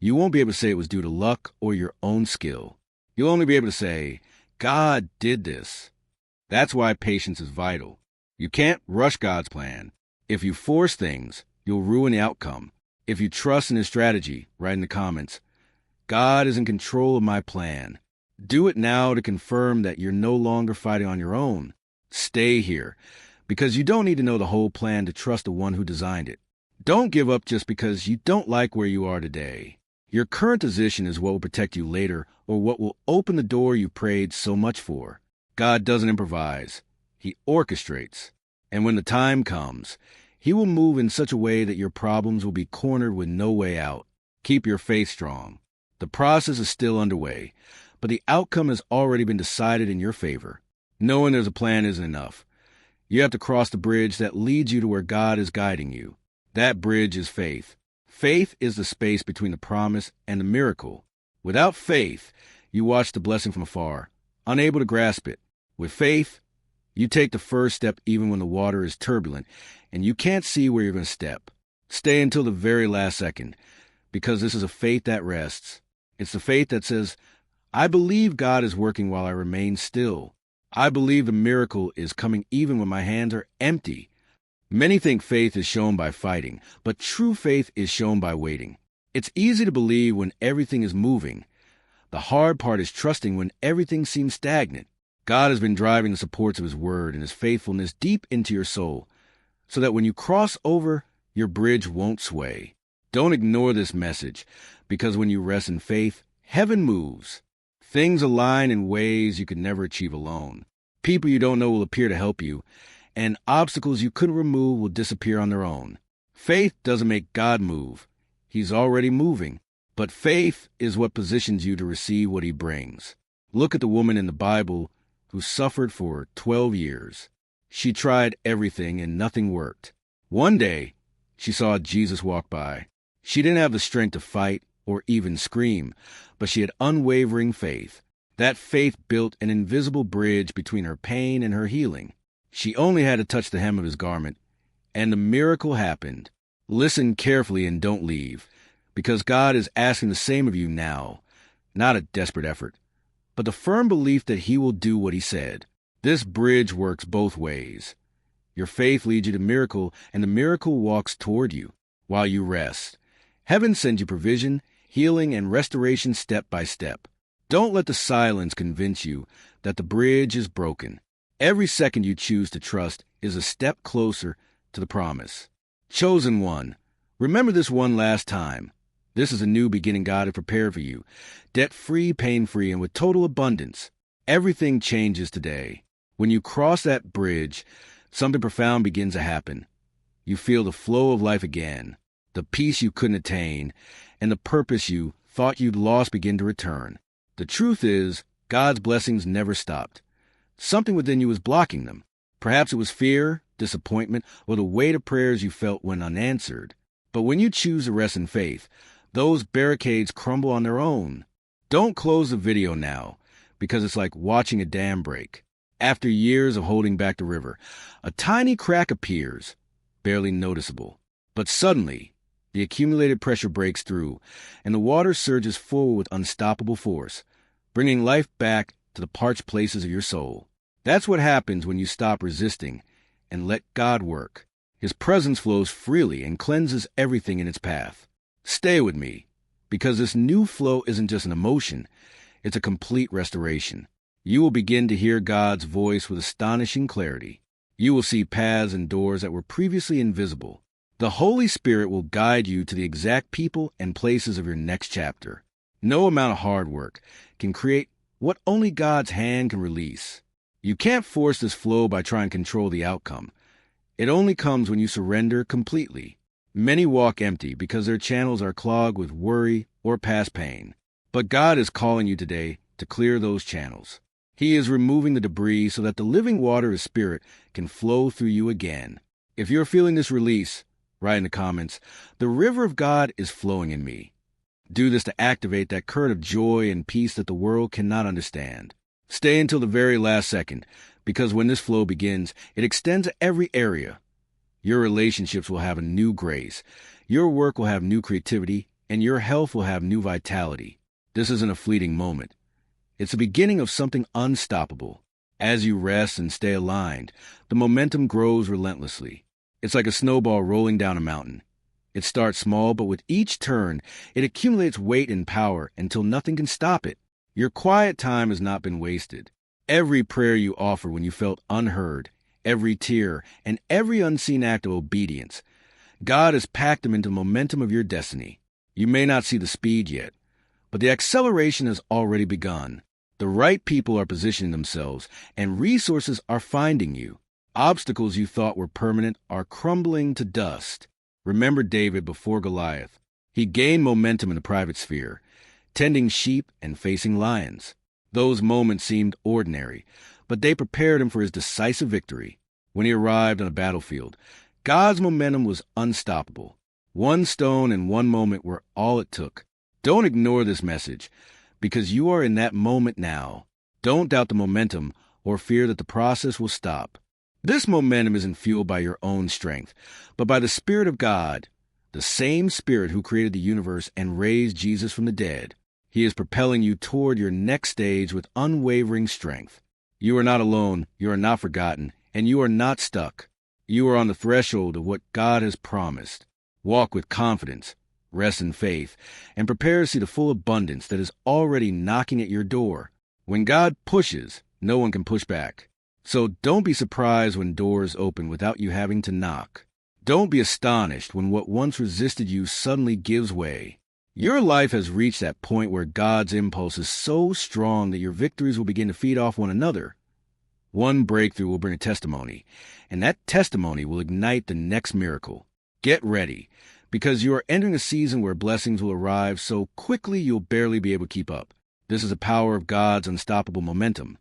you won't be able to say it was due to luck or your own skill. You'll only be able to say, God did this. That's why patience is vital. You can't rush God's plan. If you force things, you'll ruin the outcome. If you trust in His strategy, write in the comments, God is in control of my plan. Do it now to confirm that you're no longer fighting on your own. Stay here, because you don't need to know the whole plan to trust the one who designed it. Don't give up just because you don't like where you are today. Your current position is what will protect you later, or what will open the door you prayed so much for. God doesn't improvise. He orchestrates. And when the time comes, He will move in such a way that your problems will be cornered with no way out. Keep your faith strong. The process is still underway, but the outcome has already been decided in your favor. Knowing there's a plan isn't enough. You have to cross the bridge that leads you to where God is guiding you. That bridge is faith. Faith is the space between the promise and the miracle. Without faith, you watch the blessing from afar, unable to grasp it. With faith, you take the first step even when the water is turbulent and you can't see where you're going to step. Stay until the very last second, because this is a faith that rests. It's the faith that says, I believe God is working while I remain still. I believe the miracle is coming even when my hands are empty. Many think faith is shown by fighting, but true faith is shown by waiting. It's easy to believe when everything is moving. The hard part is trusting when everything seems stagnant. God has been driving the supports of His word and His faithfulness deep into your soul, so that when you cross over, your bridge won't sway. Don't ignore this message, because when you rest in faith, heaven moves. Things align in ways you could never achieve alone. People you don't know will appear to help you, and obstacles you couldn't remove will disappear on their own. Faith doesn't make God move. He's already moving. But faith is what positions you to receive what He brings. Look at the woman in the Bible who suffered for 12 years. She tried everything and nothing worked. One day, she saw Jesus walk by. She didn't have the strength to fight or even scream, but she had unwavering faith. That faith built an invisible bridge between her pain and her healing. She only had to touch the hem of His garment, and the miracle happened. Listen carefully and don't leave, because God is asking the same of you now, not a desperate effort, but the firm belief that He will do what He said. This bridge works both ways. Your faith leads you to miracle, and the miracle walks toward you while you rest. Heaven sends you provision, healing, and restoration step by step. Don't let the silence convince you that the bridge is broken. Every second you choose to trust is a step closer to the promise. Chosen one, remember this one last time. This is a new beginning God has prepared for you. Debt-free, pain-free, and with total abundance. Everything changes today. When you cross that bridge, something profound begins to happen. You feel the flow of life again, the peace you couldn't attain, and the purpose you thought you'd lost begin to return. The truth is, God's blessings never stopped. Something within you was blocking them. Perhaps it was fear, disappointment, or the weight of prayers you felt when unanswered. But when you choose to rest in faith, those barricades crumble on their own. Don't close the video now, because it's like watching a dam break. After years of holding back the river, a tiny crack appears, barely noticeable. But suddenly, the accumulated pressure breaks through, and the water surges forward with unstoppable force, bringing life back to the parched places of your soul. That's what happens when you stop resisting and let God work. His presence flows freely and cleanses everything in its path. Stay with me, because this new flow isn't just an emotion, it's a complete restoration. You will begin to hear God's voice with astonishing clarity. You will see paths and doors that were previously invisible. The Holy Spirit will guide you to the exact people and places of your next chapter. No amount of hard work can create what only God's hand can release. You can't force this flow by trying to control the outcome. It only comes when you surrender completely. Many walk empty because their channels are clogged with worry or past pain. But God is calling you today to clear those channels. He is removing the debris so that the living water of Spirit can flow through you again. If you're feeling this release, write in the comments, "The river of God is flowing in me." Do this to activate that current of joy and peace that the world cannot understand. Stay until the very last second, because when this flow begins, it extends to every area. Your relationships will have a new grace, your work will have new creativity, and your health will have new vitality. This isn't a fleeting moment. It's the beginning of something unstoppable. As you rest and stay aligned, the momentum grows relentlessly. It's like a snowball rolling down a mountain. It starts small, but with each turn, it accumulates weight and power until nothing can stop it. Your quiet time has not been wasted. Every prayer you offered when you felt unheard, every tear, and every unseen act of obedience, God has packed them into the momentum of your destiny. You may not see the speed yet, but the acceleration has already begun. The right people are positioning themselves, and resources are finding you. Obstacles you thought were permanent are crumbling to dust. Remember David before Goliath. He gained momentum in the private sphere, tending sheep and facing lions. Those moments seemed ordinary, but they prepared him for his decisive victory. When he arrived on a battlefield, God's momentum was unstoppable. One stone and one moment were all it took. Don't ignore this message, because you are in that moment now. Don't doubt the momentum or fear that the process will stop. This momentum isn't fueled by your own strength, but by the Spirit of God, the same Spirit who created the universe and raised Jesus from the dead. He is propelling you toward your next stage with unwavering strength. You are not alone, you are not forgotten, and you are not stuck. You are on the threshold of what God has promised. Walk with confidence, rest in faith, and prepare to see the full abundance that is already knocking at your door. When God pushes, no one can push back. So don't be surprised when doors open without you having to knock. Don't be astonished when what once resisted you suddenly gives way. Your life has reached that point where God's impulse is so strong that your victories will begin to feed off one another. One breakthrough will bring a testimony, and that testimony will ignite the next miracle. Get ready, because you are entering a season where blessings will arrive so quickly you'll barely be able to keep up. This is the power of God's unstoppable momentum.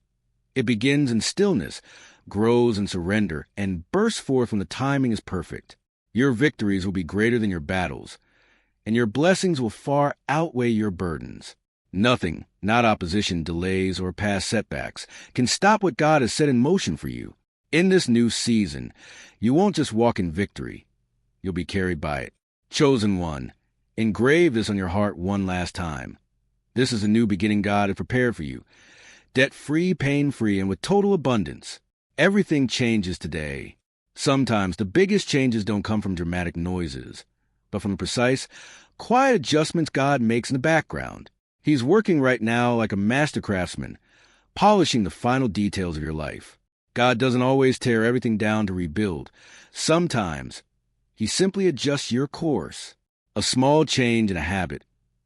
It begins in stillness, grows in surrender, and bursts forth when the timing is perfect. Your victories will be greater than your battles, and your blessings will far outweigh your burdens. Nothing, not opposition, delays, or past setbacks, can stop what God has set in motion for you. In this new season, you won't just walk in victory. You'll be carried by it. Chosen one, engrave this on your heart one last time. This is a new beginning God has prepared for you. Debt-free, pain-free, and with total abundance. Everything changes today. Sometimes the biggest changes don't come from dramatic noises, but from the precise, quiet adjustments God makes in the background. He's working right now like a master craftsman, polishing the final details of your life. God doesn't always tear everything down to rebuild. Sometimes He simply adjusts your course. A small change in a habit,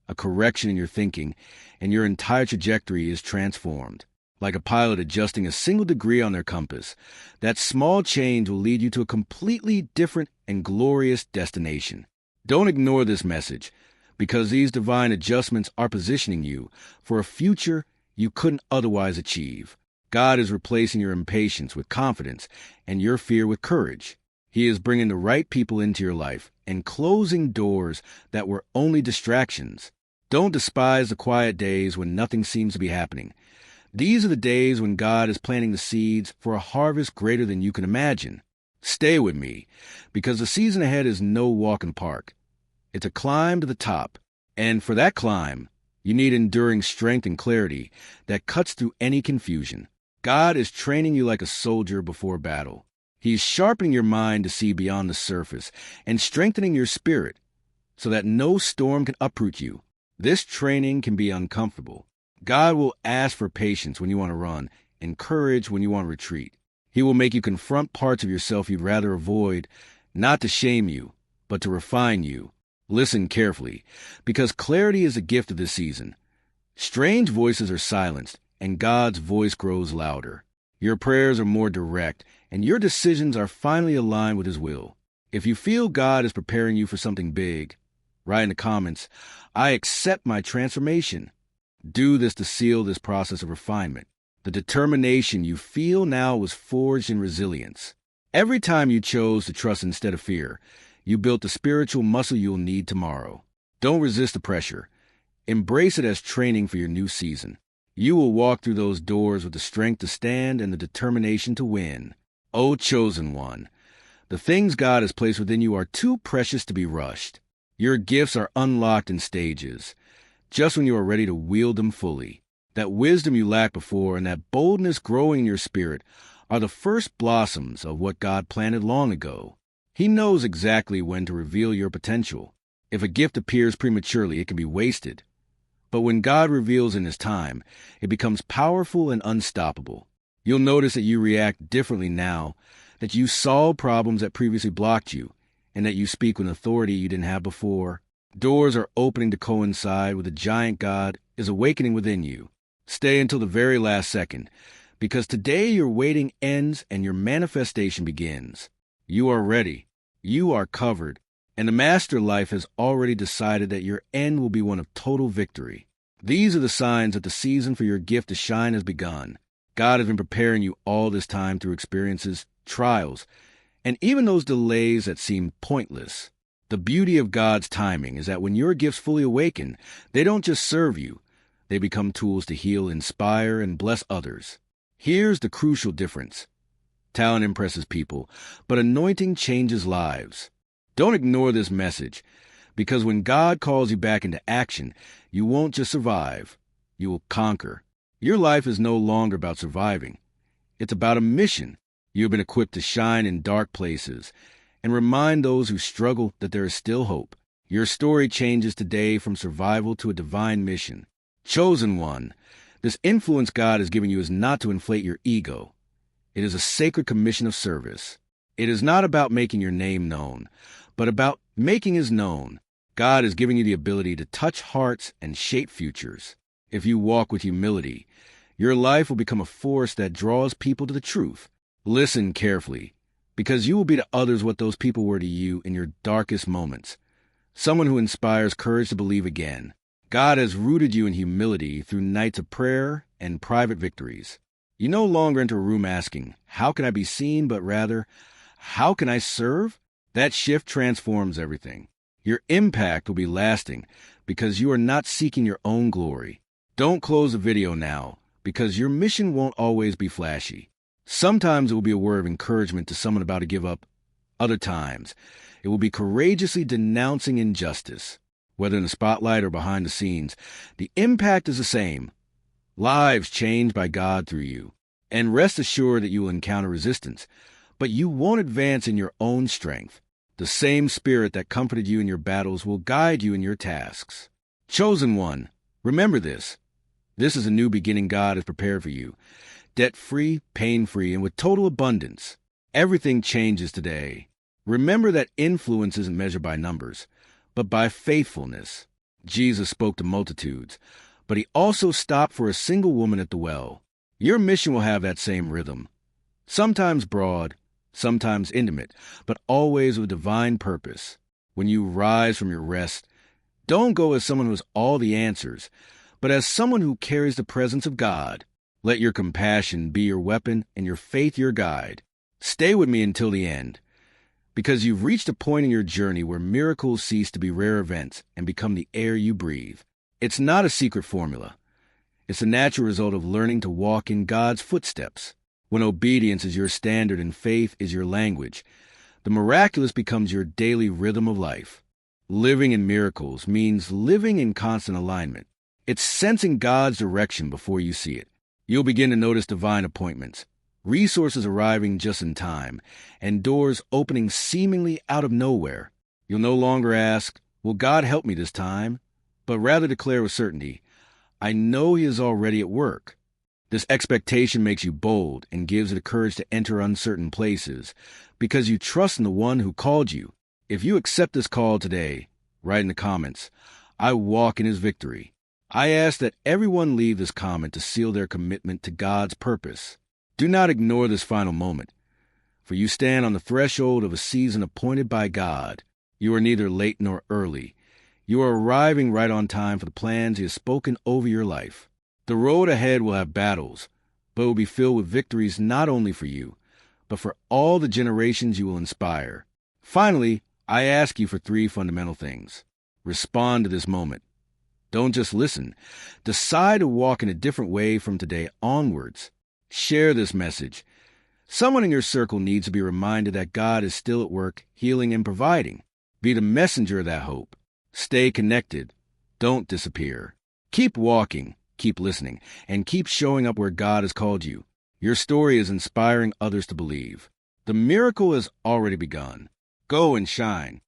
a correction in your thinking, and your entire trajectory is transformed. Like a pilot adjusting a single degree on their compass, that small change will lead you to a completely different and glorious destination. Don't ignore this message, because these divine adjustments are positioning you for a future you couldn't otherwise achieve. God is replacing your impatience with confidence and your fear with courage. He is bringing the right people into your life and closing doors that were only distractions. Don't despise the quiet days when nothing seems to be happening. These are the days when God is planting the seeds for a harvest greater than you can imagine. Stay with me, because the season ahead is no walk in the park. It's a climb to the top, and for that climb, you need enduring strength and clarity that cuts through any confusion. God is training you like a soldier before battle. He's sharpening your mind to see beyond the surface and strengthening your spirit so that no storm can uproot you. This training can be uncomfortable. God will ask for patience when you want to run and courage when you want to retreat. He will make you confront parts of yourself you'd rather avoid, not to shame you, but to refine you. Listen carefully, because clarity is a gift of this season. Strange voices are silenced, and God's voice grows louder. Your prayers are more direct, and your decisions are finally aligned with His will. If you feel God is preparing you for something big, write in the comments, "I accept my transformation." Do this to seal this process of refinement. The determination you feel now was forged in resilience. Every time you chose to trust instead of fear, you built the spiritual muscle you'll need tomorrow. Don't resist the pressure. Embrace it as training for your new season. You will walk through those doors with the strength to stand and the determination to win. O chosen one, the things God has placed within you are too precious to be rushed. Your gifts are unlocked in stages, just when you are ready to wield them fully. That wisdom you lacked before and that boldness growing in your spirit are the first blossoms of what God planted long ago. He knows exactly when to reveal your potential. If a gift appears prematurely, it can be wasted. But when God reveals in His time, it becomes powerful and unstoppable. You'll notice that you react differently now, that you solve problems that previously blocked you, and that you speak with authority you didn't have before. Doors are opening to coincide with a giant God is awakening within you. Stay until the very last second, because today your waiting ends and your manifestation begins. You are ready. You are covered. And the Master Life has already decided that your end will be one of total victory. These are the signs that the season for your gift to shine has begun. God has been preparing you all this time through experiences, trials, and even those delays that seem pointless. The beauty of God's timing is that when your gifts fully awaken, they don't just serve you. They become tools to heal, inspire, and bless others. Here's the crucial difference. Talent impresses people, but anointing changes lives. Don't ignore this message, because when God calls you back into action, you won't just survive, you will conquer. Your life is no longer about surviving. It's about a mission. You have been equipped to shine in dark places and remind those who struggle that there is still hope. Your story changes today from survival to a divine mission. Chosen one, this influence God has given you is not to inflate your ego. It is a sacred commission of service. It is not about making your name known, but about making His known. God is giving you the ability to touch hearts and shape futures. If you walk with humility, your life will become a force that draws people to the truth. Listen carefully, because you will be to others what those people were to you in your darkest moments. Someone who inspires courage to believe again. God has rooted you in humility through nights of prayer and private victories. You no longer enter a room asking, "How can I be seen?" but rather, "How can I serve?" That shift transforms everything. Your impact will be lasting because you are not seeking your own glory. Don't close the video now, because your mission won't always be flashy. Sometimes it will be a word of encouragement to someone about to give up. Other times, it will be courageously denouncing injustice. Whether in the spotlight or behind the scenes, the impact is the same. Lives changed by God through you. And rest assured that you will encounter resistance, but you won't advance in your own strength. The same Spirit that comforted you in your battles will guide you in your tasks. Chosen one, remember this. This is a new beginning God has prepared for you. Debt-free, pain-free, and with total abundance. Everything changes today. Remember that influence isn't measured by numbers, but by faithfulness. Jesus spoke to multitudes, but He also stopped for a single woman at the well. Your mission will have that same rhythm. Sometimes broad, sometimes intimate, but always with divine purpose. When you rise from your rest, don't go as someone who has all the answers, but as someone who carries the presence of God. Let your compassion be your weapon and your faith your guide. Stay with me until the end, because you've reached a point in your journey where miracles cease to be rare events and become the air you breathe. It's not a secret formula. It's a natural result of learning to walk in God's footsteps. When obedience is your standard and faith is your language, the miraculous becomes your daily rhythm of life. Living in miracles means living in constant alignment. It's sensing God's direction before you see it. You'll begin to notice divine appointments, resources arriving just in time, and doors opening seemingly out of nowhere. You'll no longer ask, "Will God help me this time?" but rather declare with certainty, "I know He is already at work." This expectation makes you bold and gives you the courage to enter uncertain places because you trust in the one who called you. If you accept this call today, write in the comments, "I walk in His victory." I ask that everyone leave this comment to seal their commitment to God's purpose. Do not ignore this final moment, for you stand on the threshold of a season appointed by God. You are neither late nor early. You are arriving right on time for the plans He has spoken over your life. The road ahead will have battles, but it will be filled with victories not only for you, but for all the generations you will inspire. Finally, I ask you for 3 fundamental things. Respond to this moment. Don't just listen. Decide to walk in a different way from today onwards. Share this message. Someone in your circle needs to be reminded that God is still at work, healing and providing. Be the messenger of that hope. Stay connected. Don't disappear. Keep walking, keep listening, and keep showing up where God has called you. Your story is inspiring others to believe. The miracle has already begun. Go and shine.